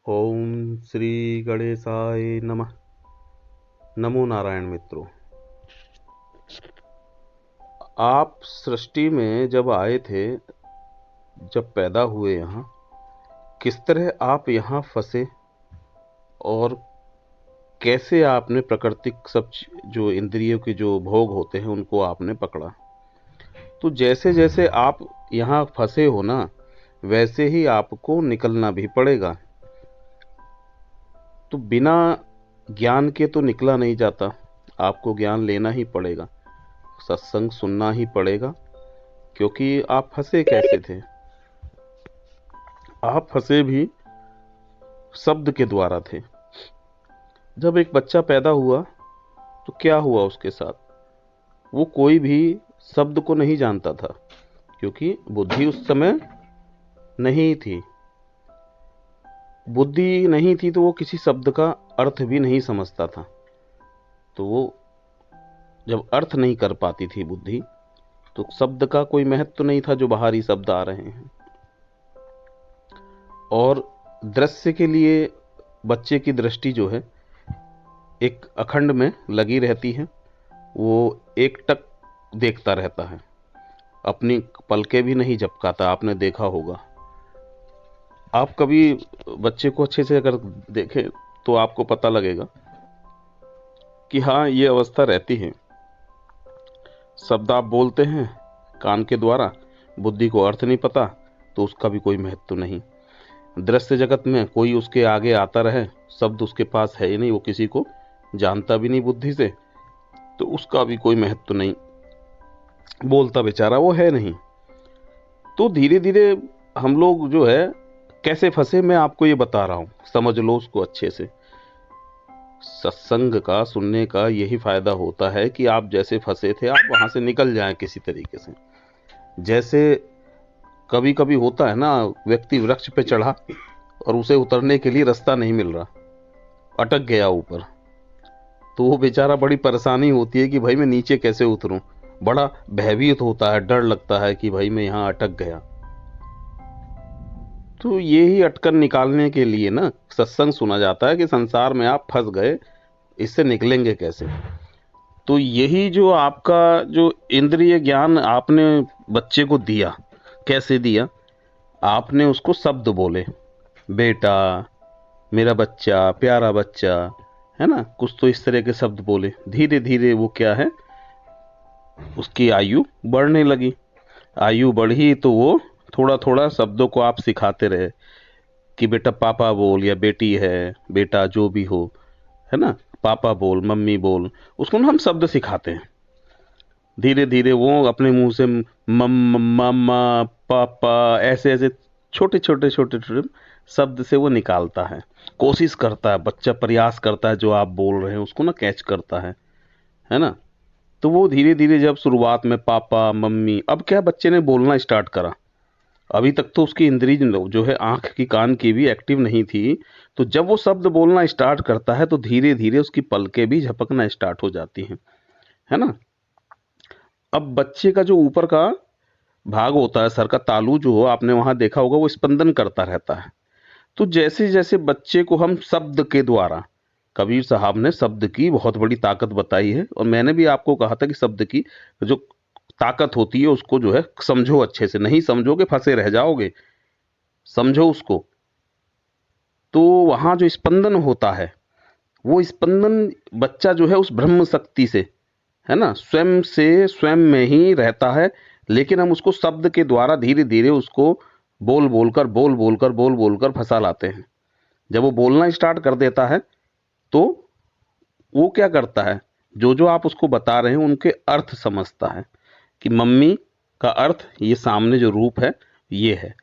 ओम श्री गणेशाय नमः। नमो नारायण मित्रों, आप सृष्टि में जब आए थे, जब पैदा हुए यहाँ, किस तरह आप यहाँ फंसे और कैसे आपने प्राकृतिक सब जो इंद्रियों के जो भोग होते हैं उनको आपने पकड़ा। तो जैसे जैसे आप यहाँ फंसे हो ना, वैसे ही आपको निकलना भी पड़ेगा। तो बिना ज्ञान के तो निकला नहीं जाता, आपको ज्ञान लेना ही पड़ेगा, सत्संग सुनना ही पड़ेगा। क्योंकि आप फंसे कैसे थे? आप फंसे भी शब्द के द्वारा थे। जब एक बच्चा पैदा हुआ तो क्या हुआ उसके साथ? वो कोई भी शब्द को नहीं जानता था, क्योंकि बुद्धि उस समय नहीं थी। बुद्धि नहीं थी तो वो किसी शब्द का अर्थ भी नहीं समझता था। तो वो जब अर्थ नहीं कर पाती थी बुद्धि, तो शब्द का कोई महत्व नहीं था जो बाहरी शब्द आ रहे हैं। और दृश्य के लिए बच्चे की दृष्टि जो है एक अखंड में लगी रहती है, वो एक टक देखता रहता है, अपनी पलकें भी नहीं झपकाता। आपने देखा होगा, आप कभी बच्चे को अच्छे से अगर देखें तो आपको पता लगेगा कि हाँ, ये अवस्था रहती है। शब्द आप बोलते हैं कान के द्वारा, बुद्धि को अर्थ नहीं पता, तो उसका भी कोई महत्व नहीं। दृश्य जगत में कोई उसके आगे आता रहे, शब्द उसके पास है ही नहीं, वो किसी को जानता भी नहीं बुद्धि से, तो उसका भी कोई महत्व नहीं, बोलता बेचारा वो है नहीं। तो धीरे धीरे हम लोग जो है कैसे फंसे, मैं आपको ये बता रहा हूँ, समझ लो उसको अच्छे से। सत्संग का सुनने का यही फायदा होता है कि आप जैसे फंसे थे आप वहां से निकल जाएं किसी तरीके से। जैसे कभी कभी होता है ना, व्यक्ति वृक्ष पे चढ़ा और उसे उतरने के लिए रास्ता नहीं मिल रहा, अटक गया ऊपर, तो वो बेचारा बड़ी परेशानी होती है कि भाई मैं नीचे कैसे उतरूं। बड़ा भयभीत होता है, डर लगता है कि भाई मैं यहाँ अटक गया। तो ये ही अटकन निकालने के लिए ना सत्संग सुना जाता है कि संसार में आप फंस गए, इससे निकलेंगे कैसे। तो यही जो आपका जो इंद्रिय ज्ञान आपने बच्चे को दिया, कैसे दिया? आपने उसको शब्द बोले, बेटा, मेरा बच्चा, प्यारा बच्चा, है ना, कुछ तो इस तरह के शब्द बोले। धीरे धीरे वो क्या है, उसकी आयु बढ़ने लगी। आयु बढ़ी तो वो थोड़ा थोड़ा शब्दों को आप सिखाते रहे कि बेटा पापा बोल, या बेटी है, बेटा जो भी हो, है ना, पापा बोल, मम्मी बोल, उसको ना हम शब्द सिखाते हैं। धीरे धीरे वो अपने मुंह से मम्मा, पापा, ऐसे ऐसे छोटे छोटे छोटे छोटे शब्द से वो निकालता है, कोशिश करता है, बच्चा प्रयास करता है, जो आप बोल रहे हैं उसको ना कैच करता है ना। तो वो धीरे धीरे जब शुरुआत में पापा मम्मी, अब क्या बच्चे ने बोलना स्टार्ट करा, अभी तक तो उसकी इंद्री जो है आंख की कान की भी एक्टिव नहीं थी। तो जब वो शब्द बोलना स्टार्ट करता है तो धीरे धीरे उसकी पलकें भी झपकना स्टार्ट हो जाती हैं, है ना। अब बच्चे का जो ऊपर का भाग होता है, सर का तालू जो हो, आपने वहां देखा होगा, वो स्पंदन करता रहता है। तो जैसे जैसे बच्चे को हम शब्द के द्वारा, कबीर साहब ने शब्द की बहुत बड़ी ताकत बताई है, और मैंने भी आपको कहा था कि शब्द की जो ताकत होती है उसको जो है समझो, अच्छे से नहीं समझोगे फंसे रह जाओगे, समझो उसको। तो वहां जो स्पंदन होता है, वो स्पंदन बच्चा जो है उस ब्रह्म शक्ति से, है ना, स्वयं से स्वयं में ही रहता है। लेकिन हम उसको शब्द के द्वारा धीरे धीरे उसको बोल बोलकर फंसा लाते हैं। जब वो बोलना स्टार्ट कर देता है तो वो क्या करता है, जो जो आप उसको बता रहे हैं उनके अर्थ समझता है कि मम्मी का अर्थ ये सामने जो रूप है ये है,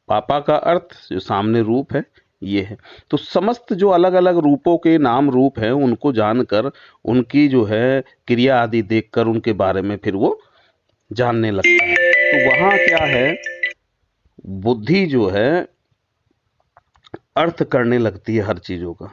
पापा का अर्थ जो सामने रूप है ये है। तो समस्त जो अलग अलग रूपों के नाम रूप हैं उनको जानकर, उनकी जो है क्रिया आदि देखकर उनके बारे में फिर वो जानने लगता है। तो वहां क्या है, बुद्धि जो है अर्थ करने लगती है हर चीजों का,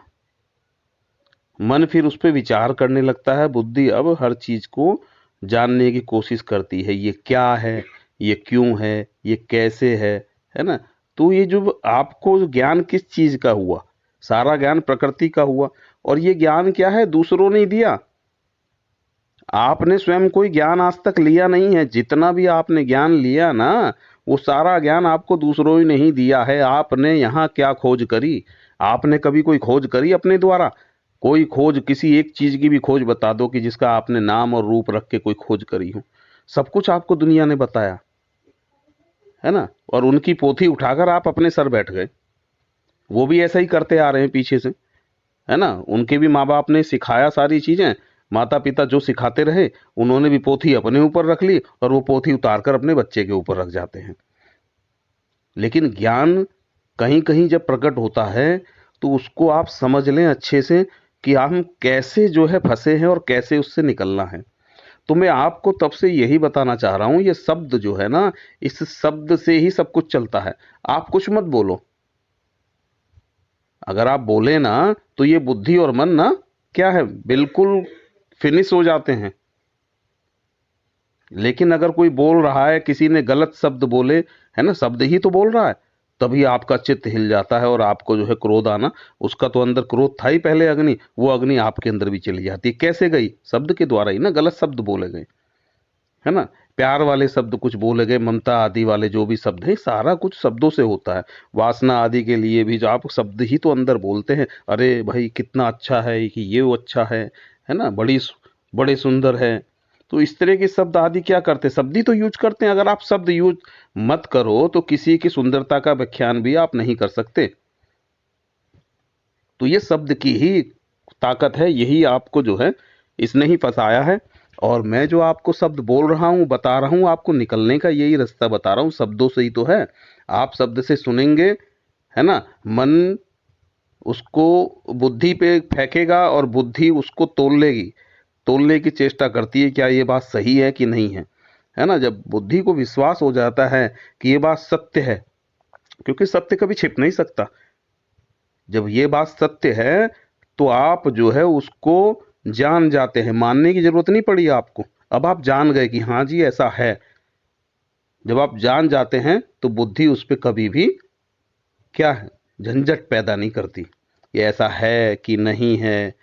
मन फिर उस पर विचार करने लगता है। बुद्धि अब हर चीज को जानने की कोशिश करती है, ये क्या है, ये क्यों है, ये कैसे है ना। तो ये जो आपको ज्ञान किस चीज का हुआ, सारा ज्ञान प्रकृति का हुआ। और ये ज्ञान क्या है, दूसरों ने दिया, आपने स्वयं कोई ज्ञान आज तक लिया नहीं है। जितना भी आपने ज्ञान लिया ना, वो सारा ज्ञान आपको दूसरों ही नहीं दिया है। आपने यहाँ क्या खोज करी? आपने कभी कोई खोज करी अपने द्वारा? कोई खोज, किसी एक चीज की भी खोज बता दो कि जिसका आपने नाम और रूप रख के कोई खोज करी हो। सब कुछ आपको दुनिया ने बताया है ना, और उनकी पोथी उठाकर आप अपने सर बैठ गए। वो भी ऐसा ही करते आ रहे हैं पीछे से, है ना। उनके भी माँ बाप ने सिखाया सारी चीजें, माता पिता जो सिखाते रहे, उन्होंने भी पोथी अपने ऊपर रख ली और वो पोथी उतारकर अपने बच्चे के ऊपर रख जाते हैं। लेकिन ज्ञान कहीं कहीं जब प्रकट होता है तो उसको आप समझ लें अच्छे से कि हम कैसे जो है फंसे हैं और कैसे उससे निकलना है। तो मैं आपको तब से यही बताना चाह रहा हूं, ये शब्द जो है ना, इस शब्द से ही सब कुछ चलता है। आप कुछ मत बोलो, अगर आप बोले ना तो ये बुद्धि और मन ना क्या है, बिल्कुल फिनिश हो जाते हैं। लेकिन अगर कोई बोल रहा है, किसी ने गलत शब्द बोले, है ना, शब्द ही तो बोल रहा है, तभी आपका चित्त हिल जाता है और आपको जो है क्रोध आना, उसका तो अंदर क्रोध था ही पहले अग्नि, वो अग्नि आपके अंदर भी चली जाती है। कैसे गई? शब्द के द्वारा ही ना, गलत शब्द बोले गए, है ना। प्यार वाले शब्द कुछ बोले गए, ममता आदि वाले जो भी शब्द है, सारा कुछ शब्दों से होता है। वासना आदि के लिए भी जो आप शब्द ही तो अंदर बोलते हैं, अरे भाई कितना अच्छा है, कि ये वो अच्छा है ना, बड़े सुंदर है। तो इस तरह के शब्द आदि क्या करते हैं, शब्द ही तो यूज करते हैं। अगर आप शब्द यूज मत करो तो किसी की सुंदरता का व्याख्यान भी आप नहीं कर सकते। तो ये शब्द की ही ताकत है, यही आपको जो है इसने ही फंसाया है। और मैं जो आपको शब्द बोल रहा हूँ, बता रहा हूँ, आपको निकलने का यही रास्ता बता रहा हूँ, शब्दों से ही तो है। आप शब्द से सुनेंगे, है ना, मन उसको बुद्धि पे फेंकेगा और बुद्धि उसको तोलने की चेष्टा करती है, क्या ये बात सही है कि नहीं है ना। जब बुद्धि को विश्वास हो जाता है कि ये बात सत्य है, क्योंकि सत्य कभी छिप नहीं सकता, जब ये बात सत्य है तो आप जो है उसको जान जाते हैं, मानने की जरूरत नहीं पड़ी आपको। अब आप जान गए कि हाँ जी ऐसा है। जब आप जान जाते हैं तो बुद्धि उस पर कभी भी क्या है, झंझट पैदा नहीं करती। ये ऐसा है कि नहीं है,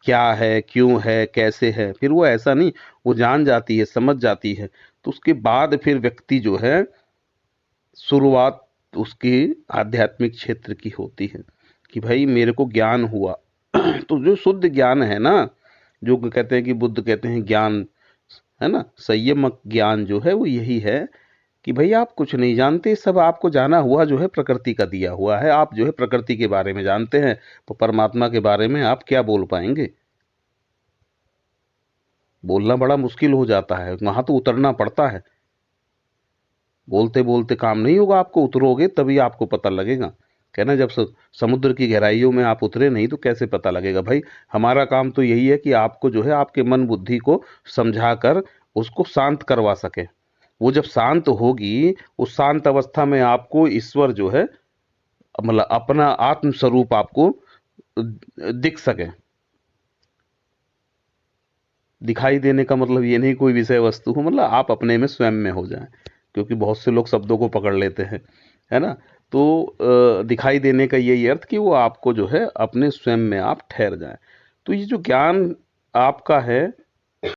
क्या है, क्यों है, कैसे है, फिर वो ऐसा नहीं, वो जान जाती है, समझ जाती है। तो उसके बाद फिर व्यक्ति जो है, शुरुआत उसकी आध्यात्मिक क्षेत्र की होती है कि भाई मेरे को ज्ञान हुआ। तो जो शुद्ध ज्ञान है ना, जो कहते हैं कि बुद्ध कहते हैं ज्ञान, है ना, संयमक ज्ञान जो है वो यही है कि भाई आप कुछ नहीं जानते, सब आपको जाना हुआ जो है प्रकृति का दिया हुआ है। आप जो है प्रकृति के बारे में जानते हैं, तो परमात्मा के बारे में आप क्या बोल पाएंगे? बोलना बड़ा मुश्किल हो जाता है, वहां तो उतरना पड़ता है। बोलते बोलते काम नहीं होगा, आपको उतरोगे तभी आपको पता लगेगा। कहना जब समुद्र की गहराइयों में आप उतरे नहीं तो कैसे पता लगेगा भाई। हमारा काम तो यही है कि आपको जो है आपके मन बुद्धि को समझाकर उसको शांत करवा सके। वो जब शांत होगी, उस शांत अवस्था में आपको ईश्वर जो है, मतलब अपना आत्म स्वरूप आपको दिख सके। दिखाई देने का मतलब ये नहीं कोई विषय वस्तु हो, मतलब आप अपने में स्वयं में हो जाएं। क्योंकि बहुत से लोग शब्दों को पकड़ लेते हैं, है ना। तो दिखाई देने का यही अर्थ कि वो आपको जो है अपने स्वयं में आप ठहर जाएं। तो ये जो ज्ञान आपका है,